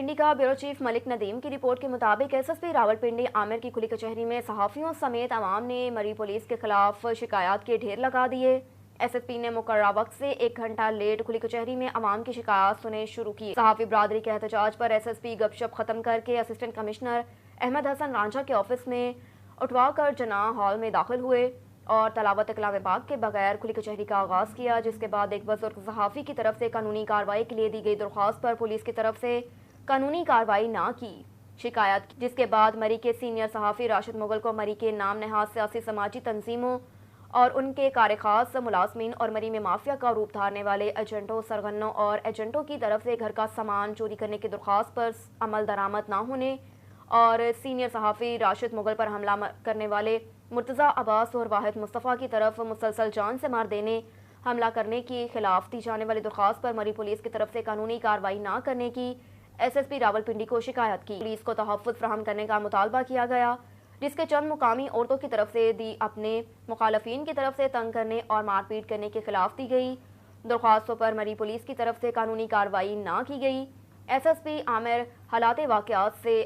रावलपिंडी का bureau chief Malik Nadeem की report के मुताबिक एसएसपी रावलपिंडी आमिर की खुली कचहरी में सहाफ़ियों समेत आवाम ने मरी पुलिस के खिलाफ शिकायत के ढेर लगा दिए। एसएसपी ने मुकर्ररा वक्त से 1 घंटा लेट खुली कचहरी में आवाम की शिकायत सुने शुरू की। सहाफ़ी बरादरी के एहतजाज पर एसएसपी गपशप खत्म करके असिस्टेंट कमिश्नर अहमद हसन रांझा के ऑफिस में उठवा कर जना हॉल में दाखिल हुए और तलावत कलाम पाक के बगैर खुली कचहरी का आगाज़ किया, जिसके बाद एक बुजुर्ग सहाफ़ी की तरफ से कानूनी कार्रवाई के लिए दी गई दरख्वास्त पर पुलिस की तरफ से कानूनी कार्रवाई ना की शिकायत की, जिसके बाद मरी के सीनियर सहाफ़ी राशिद मुगल को मरी के नाम नहाज सियासी समाजी तंजीमों और उनके कारखास मुलाजमीन और मरी में माफिया का रूप धारने वाले एजेंटों, सरगनों और एजेंटों की तरफ से घर का सामान चोरी करने की दरख्वास्त पर अमल दरामद ना होने और सीनियर सहाफ़ी राशिद मुगल पर हमला करने वाले मुर्तज़ा अब्बास और वाहिद मुस्तफ़ा की तरफ मुसलसल जान से मार देने, हमला करने के खिलाफ दी जाने वाली दरख्वास्त पर मरी पुलिस की तरफ से कानूनी कार्रवाई ना करने की एसएसपी रावलपिंडी को शिकायत की। पुलिस को तहफ़्फ़ुज़ फराहम करने का मुतालबा किया गया, जिसके चंद मुकामी औरतों की तरफ से दी अपने मुखालफिन की तरफ से तंग करने और मारपीट करने के खिलाफ दी गई दरख्वास्तों पर मरी पुलिस की तरफ से कानूनी कार्रवाई ना की गई। एसएसपी आमिर हालात वाक़यात से